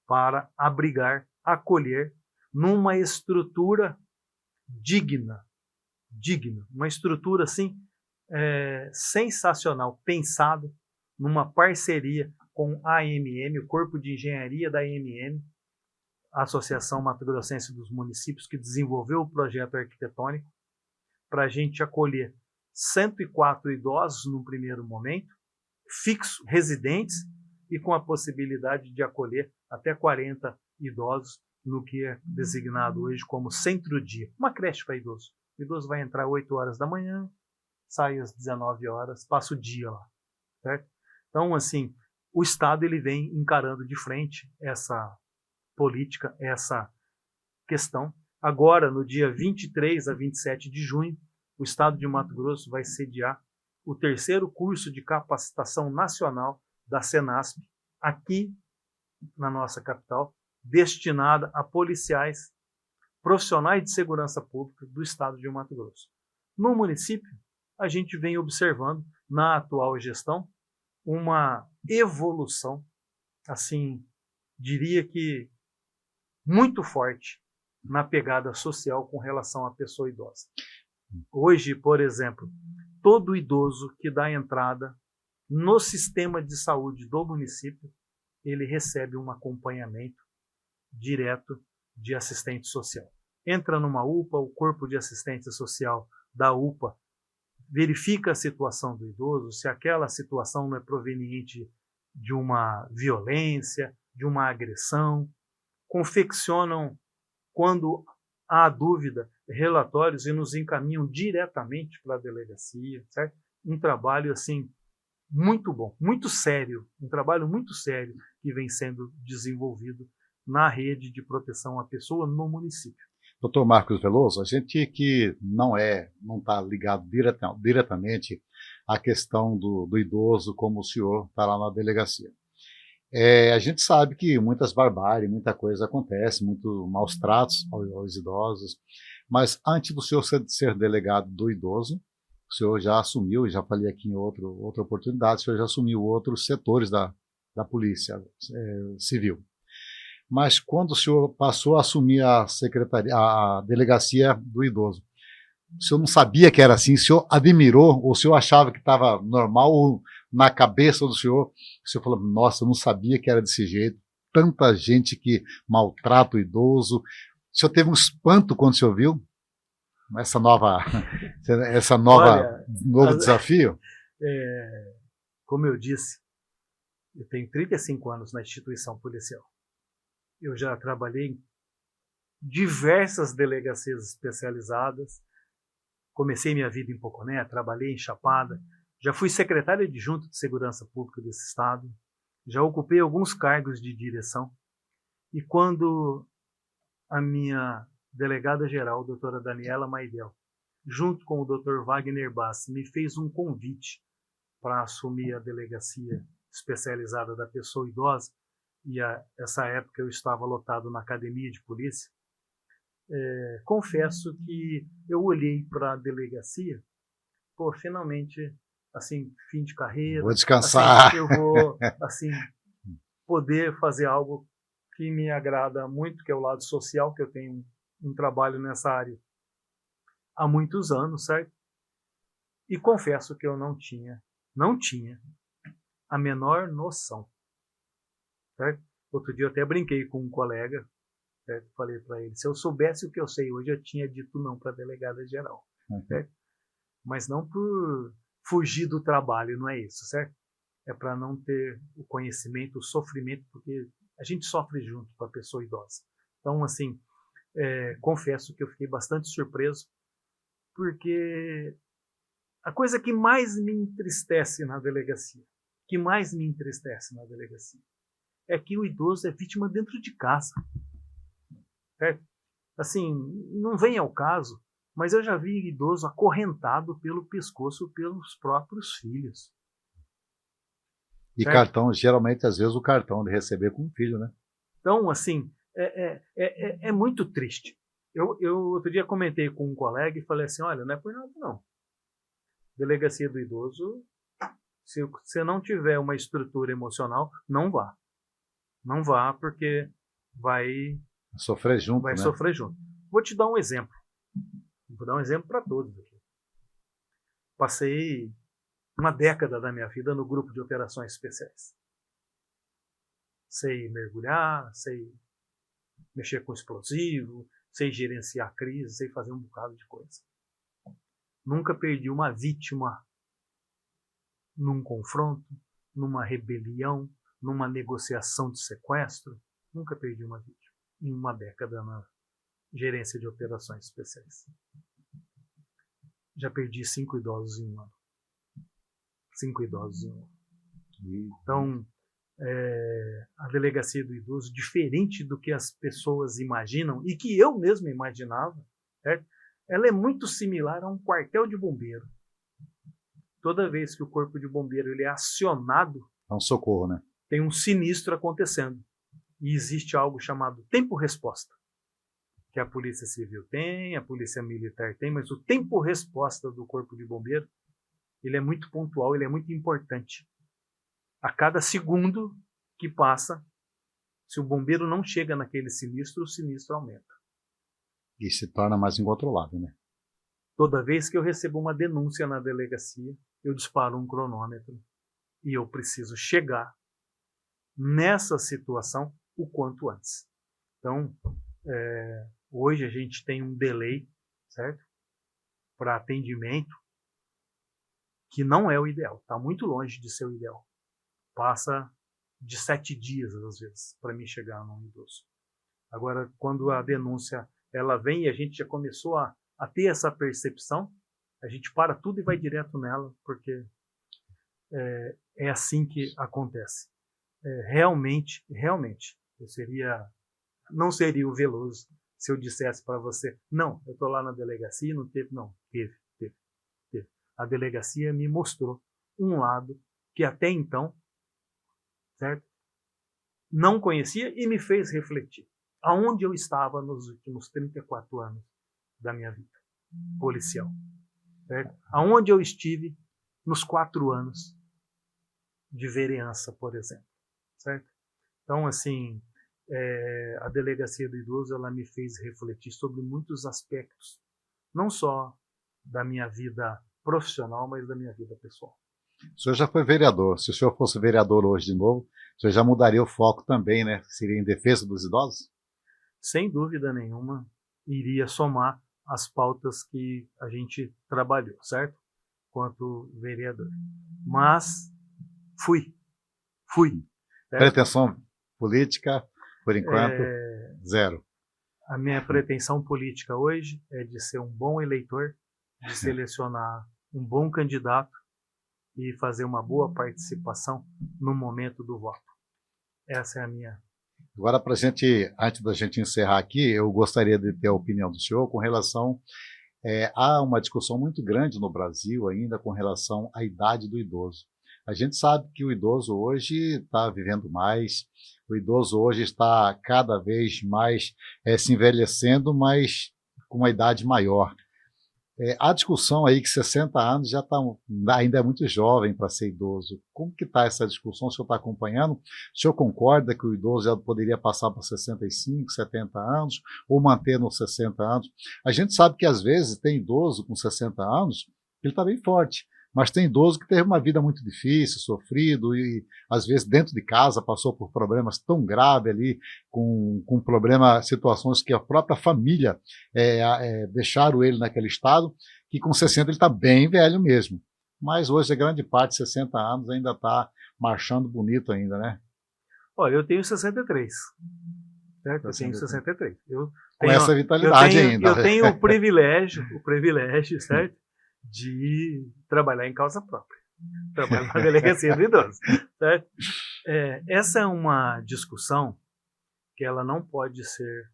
para abrigar, acolher numa estrutura digna, uma estrutura assim sensacional, pensado numa parceria com a AMM, o Corpo de Engenharia da AMM, a Associação Mato Grossense dos Municípios, que desenvolveu o projeto arquitetônico, para a gente acolher 104 idosos no primeiro momento, fixos, residentes, e com a possibilidade de acolher até 40 idosos no que é designado hoje como centro-dia, uma creche para idoso. O idoso vai entrar às 8 horas da manhã, sai às 19 horas, passa o dia lá, certo? Então, assim, o Estado ele vem encarando de frente essa política, essa questão. Agora, no dia 23 a 27 de junho, o Estado de Mato Grosso vai sediar o 3º curso de capacitação nacional da Senasp, aqui na nossa capital, destinada a policiais, profissionais de segurança pública do Estado de Mato Grosso. No município, a gente vem observando, na atual gestão, uma evolução, assim, diria que muito forte na pegada social com relação à pessoa idosa. Hoje, por exemplo, todo idoso que dá entrada no sistema de saúde do município ele recebe um acompanhamento direto de assistente social. Entra numa UPA, o corpo de assistência social da UPA verifica a situação do idoso, se aquela situação não é proveniente de uma violência, de uma agressão, confeccionam, quando há dúvida, relatórios e nos encaminham diretamente para a delegacia, certo? Um trabalho assim muito bom, muito sério, um trabalho muito sério que vem sendo desenvolvido na rede de proteção à pessoa no município. Doutor Marcos Veloso, a gente que não está ligado diretamente à questão do idoso, como o senhor está lá na delegacia. A gente sabe que muitas barbáries, muita coisa acontece, muito maus tratos aos idosos, mas antes do senhor ser delegado do idoso, o senhor já assumiu, já falei aqui em outra oportunidade, o senhor já assumiu outros setores da polícia civil. Mas quando o senhor passou a assumir a delegacia do idoso, o senhor não sabia que era assim? O senhor admirou, ou o senhor achava que estava normal, ou na cabeça do senhor, o senhor falou, nossa, eu não sabia que era desse jeito, tanta gente que maltrata o idoso. O senhor teve um espanto quando o senhor viu novo desafio? Como eu disse, eu tenho 35 anos na instituição policial. Eu já trabalhei em diversas delegacias especializadas. Comecei minha vida em Poconé, trabalhei em Chapada. Já fui secretário adjunto de Segurança Pública desse estado. Já ocupei alguns cargos de direção. E quando a minha delegada-geral, doutora Daniela Maidel, junto com o doutor Wagner Bassi, me fez um convite para assumir a delegacia especializada da pessoa idosa, e essa época eu estava lotado na academia de polícia, confesso que eu olhei para a delegacia, finalmente, assim, fim de carreira, vou descansar, assim, eu vou assim, poder fazer algo que me agrada muito, que é o lado social, que eu tenho um trabalho nessa área há muitos anos, certo? E confesso que eu não tinha a menor noção. Certo? Outro dia eu até brinquei com um colega, certo? Falei para ele, se eu soubesse o que eu sei hoje, eu tinha dito não para a delegada geral. Certo? Mas não por fugir do trabalho, não é isso, certo? É para não ter o conhecimento, o sofrimento, porque a gente sofre junto com a pessoa idosa. Então, assim, confesso que eu fiquei bastante surpreso, porque a coisa que mais me entristece na delegacia, é que o idoso é vítima dentro de casa. Certo? Assim, não vem ao caso, mas eu já vi idoso acorrentado pelo pescoço pelos próprios filhos. E certo? Cartão, geralmente, às vezes, o cartão de receber com o filho, né? Então, assim, é muito triste. Eu outro dia comentei com um colega e falei assim, olha, não é por nada não. Delegacia do idoso, se você não tiver uma estrutura emocional, não vá. Não vá, porque vai sofrer junto. Vou te dar um exemplo. Vou dar um exemplo para todos aqui. Passei uma década da minha vida no grupo de operações especiais. Sei mergulhar, sei mexer com explosivo, sei gerenciar crise, sei fazer um bocado de coisa. Nunca perdi uma vítima num confronto, numa rebelião, numa negociação de sequestro. Nunca perdi uma vítima em uma década na gerência de operações especiais. Já perdi 5 idosos em um ano. 5 idosos em um ano. Então, a delegacia do idoso, diferente do que as pessoas imaginam, e que eu mesmo imaginava, certo? Ela é muito similar a um quartel de bombeiro. Toda vez que o corpo de bombeiro ele é acionado, é um socorro, né? Tem um sinistro acontecendo. E existe algo chamado tempo-resposta, que a Polícia Civil tem, a Polícia Militar tem, mas o tempo-resposta do Corpo de Bombeiro, ele é muito pontual, ele é muito importante. A cada segundo que passa, se o bombeiro não chega naquele sinistro, o sinistro aumenta. E se torna mais incontrolável, né? Toda vez que eu recebo uma denúncia na delegacia, eu disparo um cronômetro e eu preciso chegar nessa situação o quanto antes. Então, hoje a gente tem um delay, certo? Para atendimento, que não é o ideal, está muito longe de ser o ideal. Passa de 7 dias, às vezes, para mim chegar num idoso. Agora, quando a denúncia ela vem e a gente já começou a ter essa percepção, a gente para tudo e vai direto nela, porque é assim que acontece. Realmente, eu não seria o Veloso se eu dissesse para você, não, eu estou lá na delegacia e não teve, não, teve. A delegacia me mostrou um lado que até então, certo, não conhecia e me fez refletir. Aonde eu estava nos últimos 34 anos da minha vida policial. Certo? Aonde eu estive nos 4 anos de vereança, por exemplo. Certo? Então, assim, a Delegacia do Idoso ela me fez refletir sobre muitos aspectos, não só da minha vida profissional, mas da minha vida pessoal. O senhor já foi vereador. Se o senhor fosse vereador hoje de novo, o senhor já mudaria o foco também, né? Seria em defesa dos idosos? Sem dúvida nenhuma, iria somar as pautas que a gente trabalhou, certo? Quanto vereador. Mas fui. Certo? Pretensão política, por enquanto, zero. A minha pretensão política hoje é de ser um bom eleitor, de selecionar um bom candidato e fazer uma boa participação no momento do voto. Essa é a minha. Agora, antes da gente encerrar aqui, eu gostaria de ter a opinião do senhor com relação há uma discussão muito grande no Brasil ainda com relação à idade do idoso. A gente sabe que o idoso hoje está vivendo mais, o idoso hoje está cada vez mais se envelhecendo, mas com uma idade maior. A discussão aí que 60 anos ainda é muito jovem para ser idoso. Como que está essa discussão? O senhor está acompanhando? O senhor concorda que o idoso já poderia passar para 65, 70 anos ou manter nos 60 anos? A gente sabe que às vezes tem idoso com 60 anos, ele está bem forte, mas tem idoso que teve uma vida muito difícil, sofrido e às vezes dentro de casa passou por problemas tão graves ali, com situações que a própria família deixaram ele naquele estado, que com 60 ele está bem velho mesmo. Mas hoje a grande parte, 60 anos, ainda está marchando bonito ainda, né? Olha, eu tenho 63. Certo? Eu tenho 63. Com essa vitalidade ainda. Eu tenho o privilégio, certo? De trabalhar em causa própria. Trabalhar na Delegacia do Idoso. Certo? Essa é uma discussão que ela não pode ser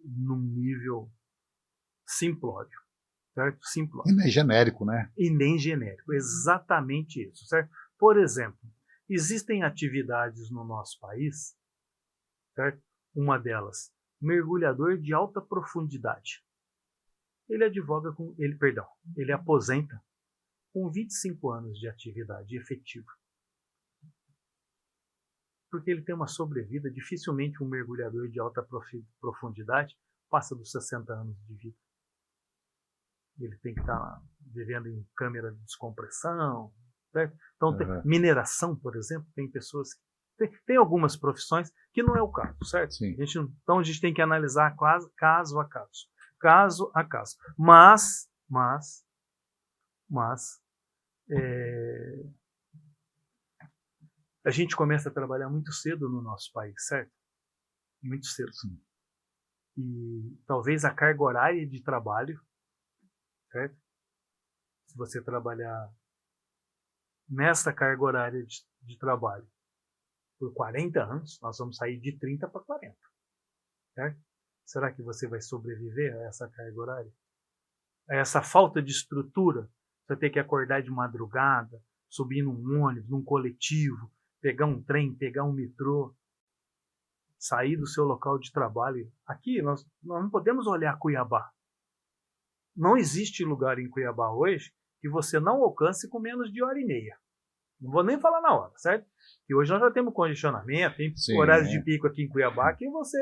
num nível simplório. Certo? Simplório. E nem genérico, né? E nem genérico. Exatamente isso. Certo? Por exemplo, existem atividades no nosso país, certo? Uma delas, mergulhador de alta profundidade. Ele aposenta com 25 anos de atividade efetiva. Porque ele tem uma sobrevida, dificilmente um mergulhador de alta profundidade passa dos 60 anos de vida. Ele tem que estar vivendo em câmera de descompressão, certo? Então, mineração, por exemplo, tem pessoas tem algumas profissões que não é o caso, certo? Então a gente tem que analisar caso a caso. Caso a caso. Mas a gente começa a trabalhar muito cedo no nosso país, certo? Muito cedo. Sim. E talvez a carga horária de trabalho, certo? Se você trabalhar nessa carga horária de trabalho por 40 anos, nós vamos sair de 30 para 40. Certo? Será que você vai sobreviver a essa carga horária? A essa falta de estrutura? Você ter que acordar de madrugada, subir num ônibus, num coletivo, pegar um trem, pegar um metrô, sair do seu local de trabalho. Aqui nós não podemos olhar Cuiabá. Não existe lugar em Cuiabá hoje que você não alcance com menos de 1h30. Não vou nem falar na hora, certo? E hoje nós já temos congestionamento, tem horários de pico aqui em Cuiabá que você,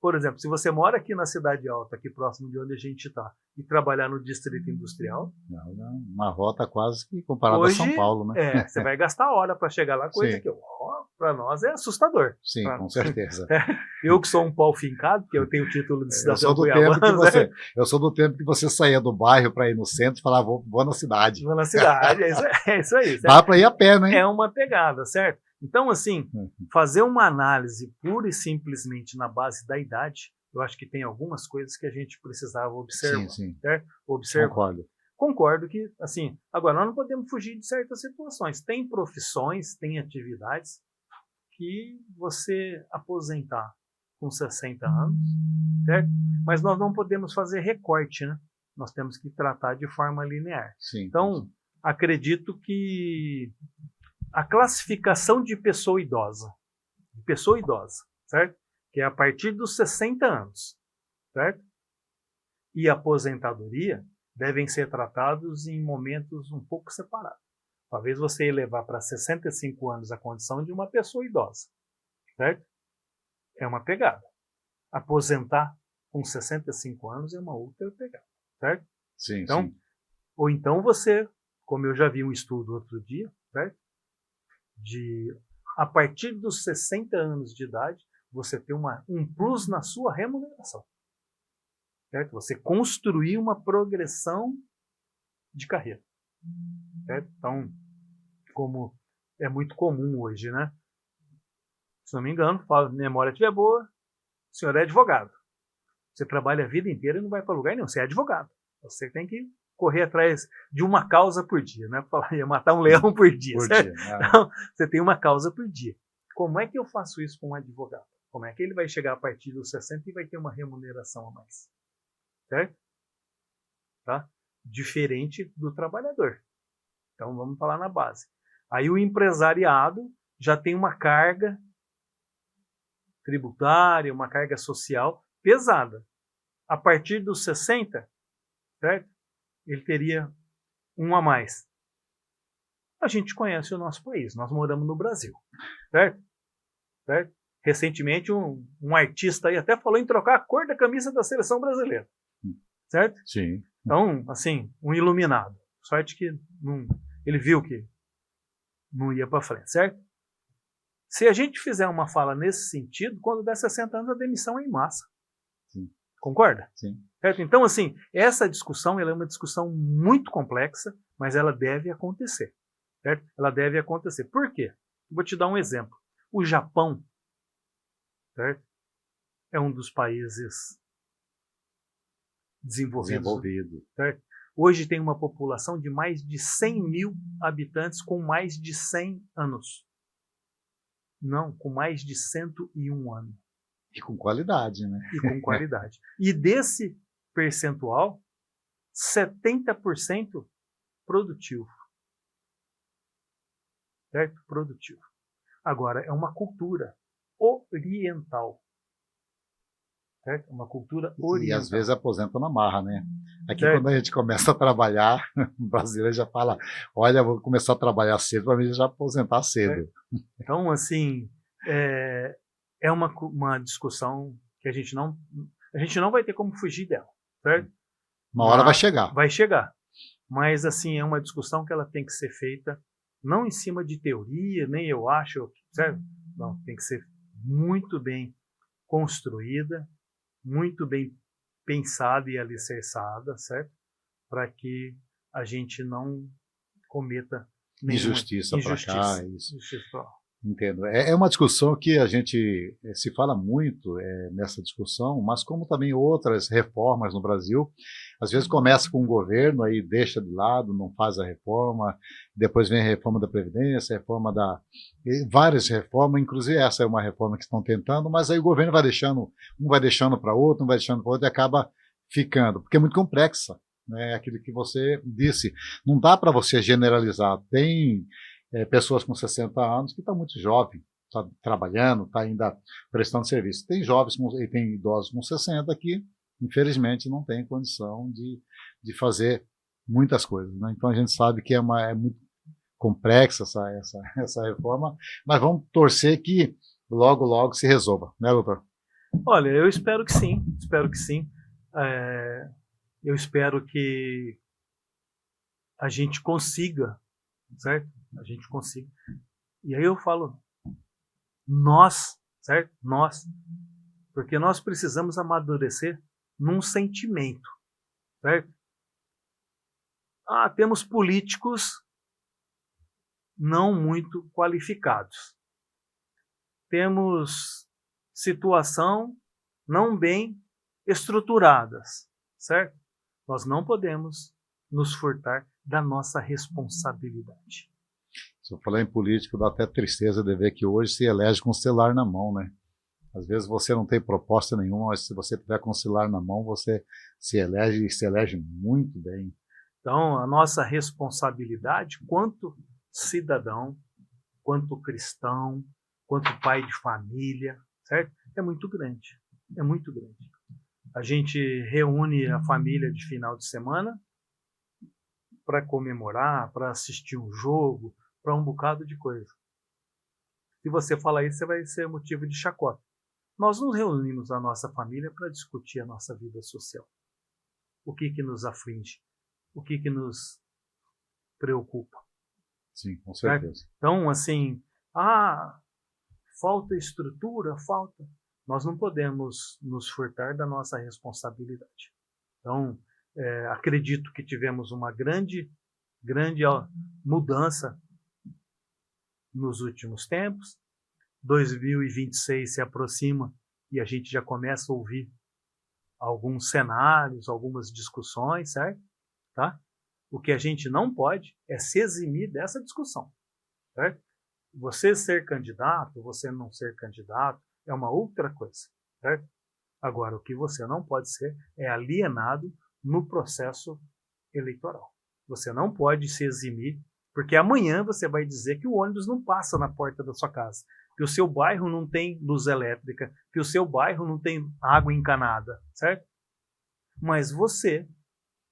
por exemplo, se você mora aqui na Cidade Alta, aqui próximo de onde a gente está, e trabalhar no Distrito Industrial... Uma rota quase que comparada a São Paulo, né? Você vai gastar hora para chegar lá, coisa que para nós é assustador. Sim, com certeza. Eu que sou um pau fincado, porque eu tenho o título de cidadão Eu sou do tempo que você saía do bairro para ir no centro e falava, vou na cidade. Vou na cidade, é isso aí. Certo? Dá para ir a pé, né? É uma pegada, certo? Então, assim, fazer uma análise pura e simplesmente na base da idade, eu acho que tem algumas coisas que a gente precisava observar. Sim. Certo? Observar. Concordo. Concordo que, assim, agora nós não podemos fugir de certas situações. Tem profissões, tem atividades que você aposentar com 60 anos, certo? Mas nós não podemos fazer recorte, né? Nós temos que tratar de forma linear. Sim. Então, acredito que a classificação de pessoa idosa, certo? Que é a partir dos 60 anos, certo? E a aposentadoria devem ser tratados em momentos um pouco separados. Talvez você elevar para 65 anos a condição de uma pessoa idosa, certo? É uma pegada. Aposentar com 65 anos é uma outra pegada, certo? Sim, então, sim. Ou então você, como eu já vi um estudo outro dia, certo? A partir dos 60 anos de idade, você tem um plus na sua remuneração. Certo? Você construir uma progressão de carreira. Certo? Então, como é muito comum hoje, né? Se não me engano, fala, memória estiver boa, o senhor é advogado. Você trabalha a vida inteira e não vai para lugar nenhum. Você é advogado. Você tem que correr atrás de uma causa por dia, né? Ia matar um leão por dia. Certo? Então, você tem uma causa por dia. Como é que eu faço isso com um advogado? Como é que ele vai chegar a partir dos 60 e vai ter uma remuneração a mais? Certo? Tá? Diferente do trabalhador. Então vamos falar na base. Aí o empresariado já tem uma carga tributária, uma carga social pesada. A partir dos 60, certo? Ele teria um a mais. A gente conhece o nosso país, nós moramos no Brasil, certo? Certo? Recentemente um artista aí até falou em trocar a cor da camisa da seleção brasileira. Certo? Sim. Então, assim, um iluminado. Sorte que ele viu que não ia para frente, certo? Se a gente fizer uma fala nesse sentido, quando der 60 anos, a demissão é em massa. Sim. Concorda? Sim. Certo? Então, assim, essa discussão ela é uma discussão muito complexa, mas ela deve acontecer. Certo? Ela deve acontecer. Por quê? Vou te dar um exemplo. O Japão, certo? É um dos países desenvolvido. Certo? Hoje tem uma população de mais de 100 mil habitantes com mais de 100 anos. Não, com mais de 101 anos. E com qualidade, né? E com qualidade. E desse percentual, 70% produtivo. Certo? Produtivo. Agora, é uma cultura oriental. Certo? Uma cultura oriental. E às vezes aposenta na marra, né? Aqui quando a gente começa a trabalhar, o brasileiro já fala, olha, vou começar a trabalhar cedo para mim já aposentar cedo. Então, assim, é uma discussão que a gente não vai ter como fugir dela, certo? Uma hora vai chegar. Vai chegar. Mas, assim, é uma discussão que ela tem que ser feita não em cima de teoria, nem eu acho, certo? Não, tem que ser muito bem construída, muito bem pensada e alicerçada, certo? Para que a gente não cometa injustiça para cá. Injustiça para lá. Entendo. É uma discussão que a gente se fala muito nessa discussão, mas como também outras reformas no Brasil, às vezes começa com o governo, aí deixa de lado, não faz a reforma, depois vem a reforma da Previdência, várias reformas, inclusive essa é uma reforma que estão tentando, mas aí o governo vai deixando, um vai deixando para outro, um vai deixando para outro e acaba ficando, porque é muito complexa, né? Aquilo que você disse, não dá para você generalizar, tem pessoas com 60 anos que estão muito jovens, tá trabalhando, está ainda prestando serviço. Tem jovens e tem idosos com 60 que, infelizmente, não têm condição de fazer muitas coisas, né? Então a gente sabe que é muito complexa essa reforma, mas vamos torcer que logo se resolva, né, doutor? Olha, eu espero que sim, eu espero que a gente consiga, certo? A gente consiga. E aí eu falo Nós, certo? Nós. Porque nós precisamos amadurecer num sentimento, certo? Temos políticos não muito qualificados. Temos situação não bem estruturadas, certo? Nós não podemos nos furtar da nossa responsabilidade. Se eu falar em político, dá até tristeza de ver que hoje se elege com o celular na mão, né? Às vezes você não tem proposta nenhuma, mas se você tiver com o celular na mão, você se elege e se elege muito bem. Então, a nossa responsabilidade, quanto cidadão, quanto cristão, quanto pai de família, certo? É muito grande. É muito grande. A gente reúne a família de final de semana para comemorar, para assistir um jogo, para um bocado de coisa. Se você falar isso, você vai ser motivo de chacota. Nós nos reunimos a nossa família para discutir a nossa vida social. O que nos aflige? O que nos preocupa? Sim, com certeza. Certo? Então, assim, falta estrutura, falta. Nós não podemos nos furtar da nossa responsabilidade. Então, acredito que tivemos uma grande mudança nos últimos tempos. 2026 se aproxima e a gente já começa a ouvir alguns cenários, algumas discussões, certo? Tá? O que a gente não pode é se eximir dessa discussão, certo? Você ser candidato, você não ser candidato, é uma outra coisa, certo? Agora, o que você não pode ser é alienado no processo eleitoral. Você não pode se eximir, porque amanhã você vai dizer que o ônibus não passa na porta da sua casa, que o seu bairro não tem luz elétrica, que o seu bairro não tem água encanada, certo? Mas você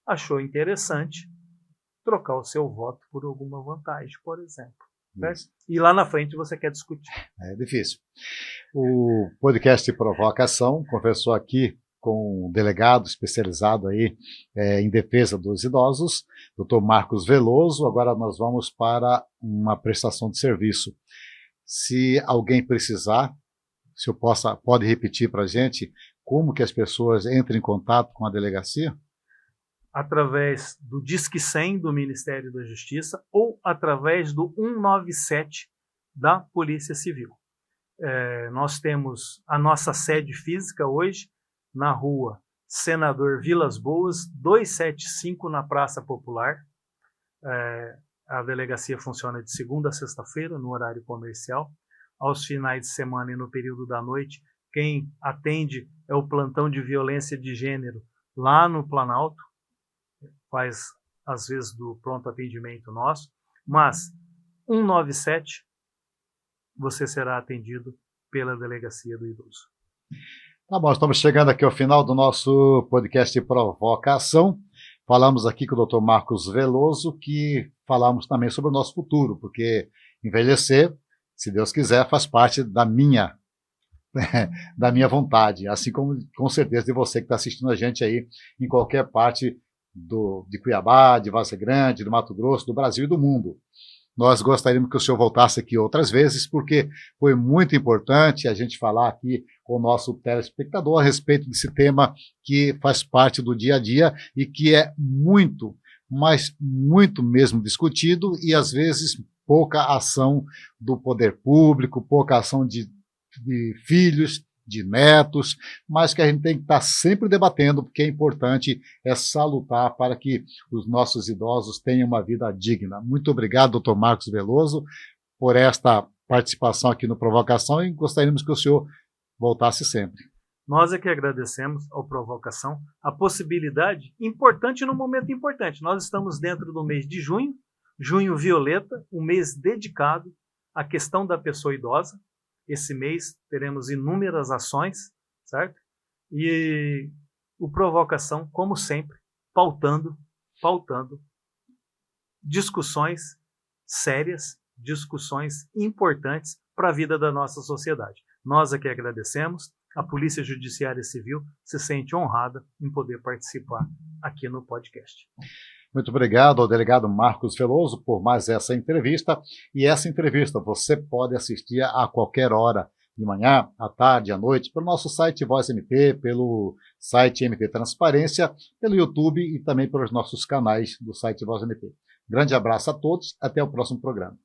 achou interessante trocar o seu voto por alguma vantagem, por exemplo. Certo? E lá na frente você quer discutir. É difícil. O podcast Provocação conversou aqui com um delegado especializado aí em defesa dos idosos, Dr. Marcos Veloso. Agora nós vamos para uma prestação de serviço. Se alguém precisar, se eu pode repetir para a gente como que as pessoas entram em contato com a delegacia? Através do Disque 100 do Ministério da Justiça ou através do 197 da Polícia Civil. Nós temos a nossa sede física hoje na rua Senador Vilas Boas, 275, na Praça Popular. A delegacia funciona de segunda a sexta-feira, no horário comercial. Aos finais de semana e no período da noite, quem atende é o plantão de violência de gênero lá no Planalto. Faz, às vezes, do pronto atendimento nosso, mas 197 você será atendido pela Delegacia do Idoso. Tá bom, estamos chegando aqui ao final do nosso podcast Provocação. Falamos aqui com o Dr. Marcos Veloso, que falamos também sobre o nosso futuro, porque envelhecer, se Deus quiser, faz parte da minha vontade, assim como com certeza de você que está assistindo a gente aí em qualquer parte de Cuiabá, de Várzea Grande, do Mato Grosso, do Brasil e do mundo. Nós gostaríamos que o senhor voltasse aqui outras vezes, porque foi muito importante a gente falar aqui com o nosso telespectador a respeito desse tema que faz parte do dia a dia e que é muito, mas muito mesmo discutido e às vezes pouca ação do poder público, pouca ação de filhos, de netos, mas que a gente tem que estar sempre debatendo, porque é importante, é salutar para que os nossos idosos tenham uma vida digna. Muito obrigado, doutor Marcos Veloso, por esta participação aqui no Provocação e gostaríamos que o senhor voltasse sempre. Nós é que agradecemos ao Provocação a possibilidade importante no momento importante. Nós estamos dentro do mês de junho, junho violeta, um mês dedicado à questão da pessoa idosa. Esse mês teremos inúmeras ações, certo? E o Provocação, como sempre, pautando discussões sérias, discussões importantes para a vida da nossa sociedade. Nós aqui agradecemos, a Polícia Judiciária Civil se sente honrada em poder participar aqui no podcast. Muito obrigado ao delegado Marcos Veloso por mais essa entrevista. E essa entrevista você pode assistir a qualquer hora, de manhã, à tarde, à noite, pelo nosso site Voz MT, pelo site MT Transparência, pelo YouTube e também pelos nossos canais do site Voz MT. Grande abraço a todos, até o próximo programa.